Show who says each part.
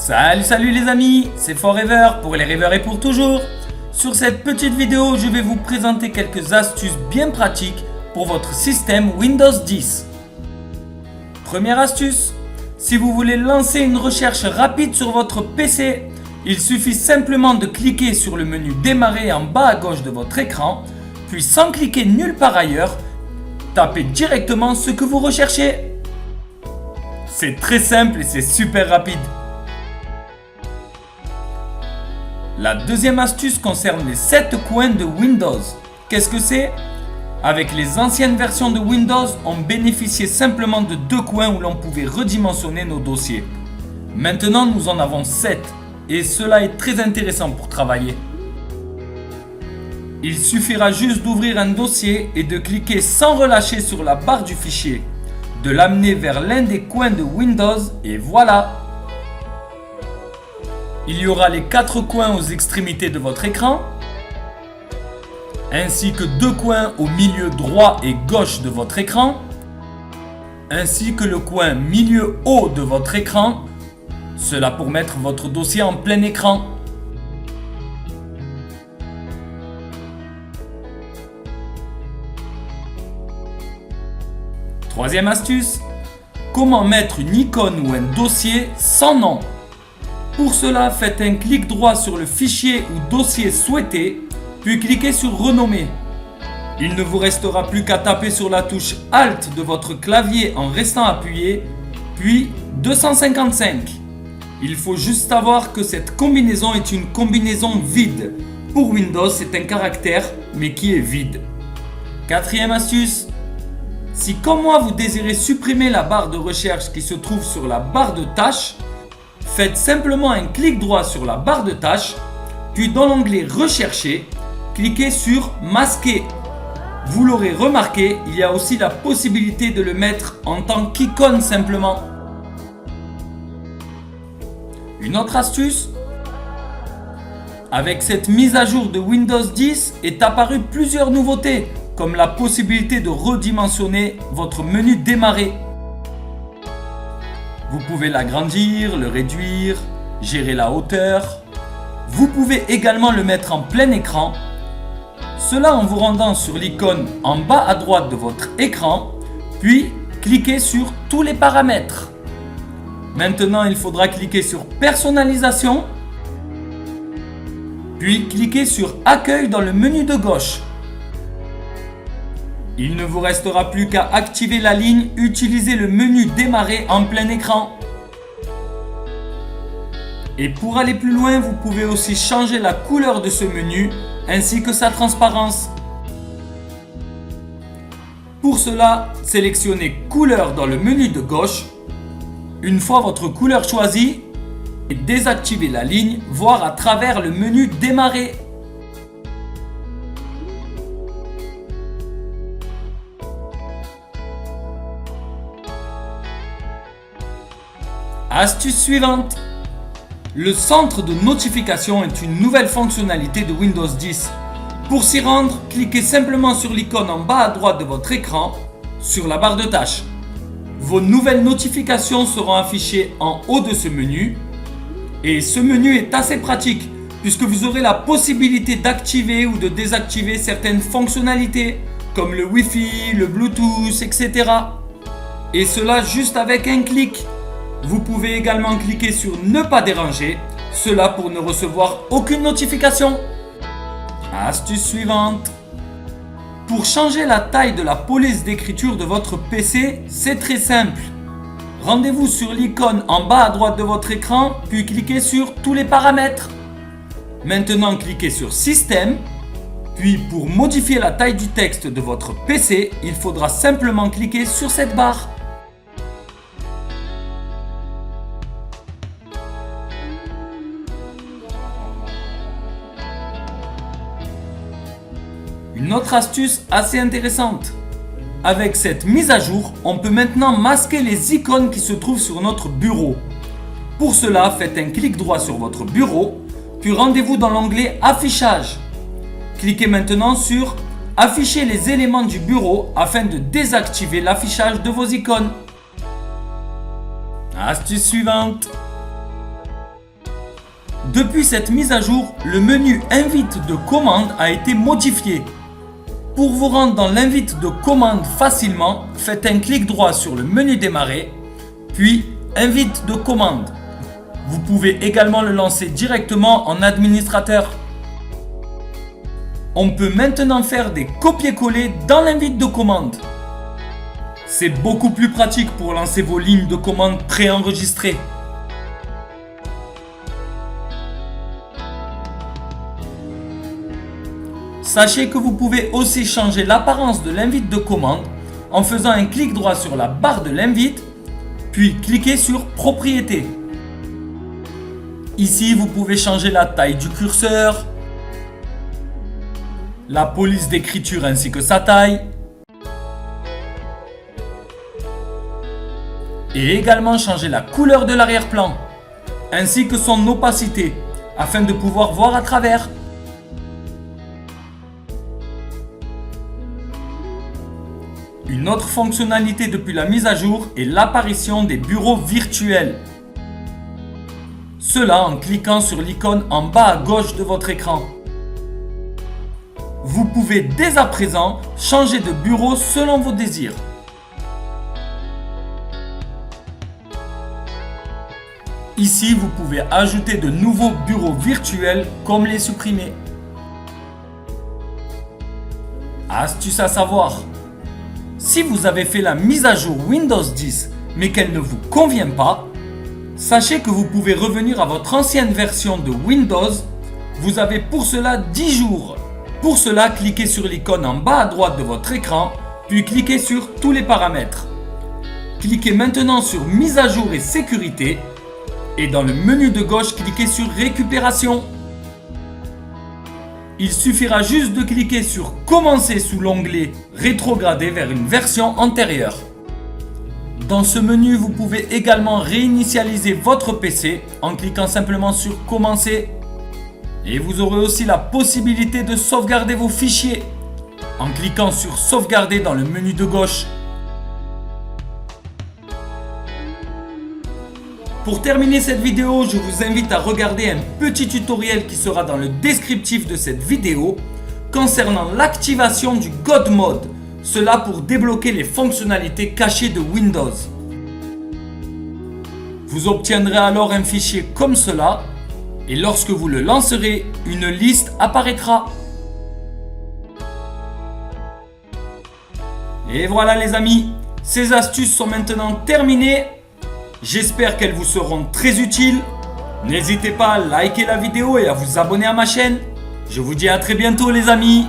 Speaker 1: Salut les amis, c'est Forever pour les rêveurs et pour toujours. Sur cette petite vidéo, je vais vous présenter quelques astuces bien pratiques pour votre système Windows 10. Première astuce, si vous voulez lancer une recherche rapide sur votre PC, il suffit simplement de cliquer sur le menu Démarrer en bas à gauche de votre écran, puis sans cliquer nulle part ailleurs, tapez directement ce que vous recherchez. C'est très simple et c'est super rapide. La deuxième astuce concerne les 7 coins de Windows. Qu'est-ce que c'est? Avec les anciennes versions de Windows, on bénéficiait simplement de 2 coins où l'on pouvait redimensionner nos dossiers. Maintenant, nous en avons 7 et cela est très intéressant pour travailler. Il suffira juste d'ouvrir un dossier et de cliquer sans relâcher sur la barre du fichier, de l'amener vers l'un des coins de Windows et voilà! Il y aura les 4 coins aux extrémités de votre écran, ainsi que 2 coins au milieu droit et gauche de votre écran, ainsi que le coin milieu haut de votre écran, cela pour mettre votre dossier en plein écran. Troisième astuce, comment mettre une icône ou un dossier sans nom. Pour cela, faites un clic droit sur le fichier ou dossier souhaité, puis cliquez sur Renommer. Il ne vous restera plus qu'à taper sur la touche Alt de votre clavier en restant appuyé, puis 255. Il faut juste savoir que cette combinaison est une combinaison vide. Pour Windows, c'est un caractère, mais qui est vide. Quatrième astuce, si comme moi vous désirez supprimer la barre de recherche qui se trouve sur la barre de tâches, faites simplement un clic droit sur la barre de tâches, puis dans l'onglet Rechercher, cliquez sur Masquer. Vous l'aurez remarqué, il y a aussi la possibilité de le mettre en tant qu'icône simplement. Une autre astuce, avec cette mise à jour de Windows 10 est apparue plusieurs nouveautés, comme la possibilité de redimensionner votre menu Démarrer. Vous pouvez l'agrandir, le réduire, gérer la hauteur. Vous pouvez également le mettre en plein écran. Cela en vous rendant sur l'icône en bas à droite de votre écran, puis cliquez sur tous les paramètres. Maintenant, il faudra cliquer sur Personnalisation, puis cliquez sur Accueil dans le menu de gauche. Il ne vous restera plus qu'à activer la ligne Utiliser le menu Démarrer en plein écran. Et pour aller plus loin, vous pouvez aussi changer la couleur de ce menu ainsi que sa transparence. Pour cela, sélectionnez Couleur dans le menu de gauche. Une fois votre couleur choisie, désactivez la ligne Voir à travers le menu Démarrer. Astuce suivante. Le centre de notification est une nouvelle fonctionnalité de Windows 10. Pour s'y rendre, cliquez simplement sur l'icône en bas à droite de votre écran, sur la barre de tâches. Vos nouvelles notifications seront affichées en haut de ce menu. Et ce menu est assez pratique, puisque vous aurez la possibilité d'activer ou de désactiver certaines fonctionnalités, comme le Wi-Fi, le Bluetooth, etc. Et cela juste avec un clic. Vous pouvez également cliquer sur Ne pas déranger, cela pour ne recevoir aucune notification. Astuce suivante. Pour changer la taille de la police d'écriture de votre PC, c'est très simple. Rendez-vous sur l'icône en bas à droite de votre écran, puis cliquez sur Tous les paramètres. Maintenant, cliquez sur Système, puis pour modifier la taille du texte de votre PC, il faudra simplement cliquer sur cette barre. Une autre astuce assez intéressante. Avec cette mise à jour, on peut maintenant masquer les icônes qui se trouvent sur notre bureau. Pour cela, faites un clic droit sur votre bureau, puis rendez-vous dans l'onglet Affichage. Cliquez maintenant sur Afficher les éléments du bureau afin de désactiver l'affichage de vos icônes. Astuce suivante. Depuis cette mise à jour, le menu invite de commande a été modifié. Pour vous rendre dans l'invite de commande facilement, faites un clic droit sur le menu démarrer, puis invite de commande. Vous pouvez également le lancer directement en administrateur. On peut maintenant faire des copier-coller dans l'invite de commande. C'est beaucoup plus pratique pour lancer vos lignes de commande préenregistrées. Sachez que vous pouvez aussi changer l'apparence de l'invite de commande en faisant un clic droit sur la barre de l'invite, puis cliquez sur Propriétés. Ici, vous pouvez changer la taille du curseur, la police d'écriture ainsi que sa taille, et également changer la couleur de l'arrière-plan, ainsi que son opacité, afin de pouvoir voir à travers. Une autre fonctionnalité depuis la mise à jour est l'apparition des bureaux virtuels. Cela en cliquant sur l'icône en bas à gauche de votre écran. Vous pouvez dès à présent changer de bureau selon vos désirs. Ici, vous pouvez ajouter de nouveaux bureaux virtuels comme les supprimer. Astuce à savoir. Si vous avez fait la mise à jour Windows 10 mais qu'elle ne vous convient pas, sachez que vous pouvez revenir à votre ancienne version de Windows. Vous avez pour cela 10 jours. Pour cela, cliquez sur l'icône en bas à droite de votre écran, puis cliquez sur tous les paramètres. Cliquez maintenant sur mise à jour et sécurité et dans le menu de gauche, cliquez sur récupération. Il suffira juste de cliquer sur commencer sous l'onglet rétrograder vers une version antérieure. Dans ce menu, vous pouvez également réinitialiser votre PC en cliquant simplement sur commencer. Et vous aurez aussi la possibilité de sauvegarder vos fichiers en cliquant sur sauvegarder dans le menu de gauche. Pour terminer cette vidéo, je vous invite à regarder un petit tutoriel qui sera dans le descriptif de cette vidéo concernant l'activation du God Mode, cela pour débloquer les fonctionnalités cachées de Windows. Vous obtiendrez alors un fichier comme cela et lorsque vous le lancerez, une liste apparaîtra. Et voilà les amis, ces astuces sont maintenant terminées. J'espère qu'elles vous seront très utiles. N'hésitez pas à liker la vidéo et à vous abonner à ma chaîne. Je vous dis à très bientôt les amis.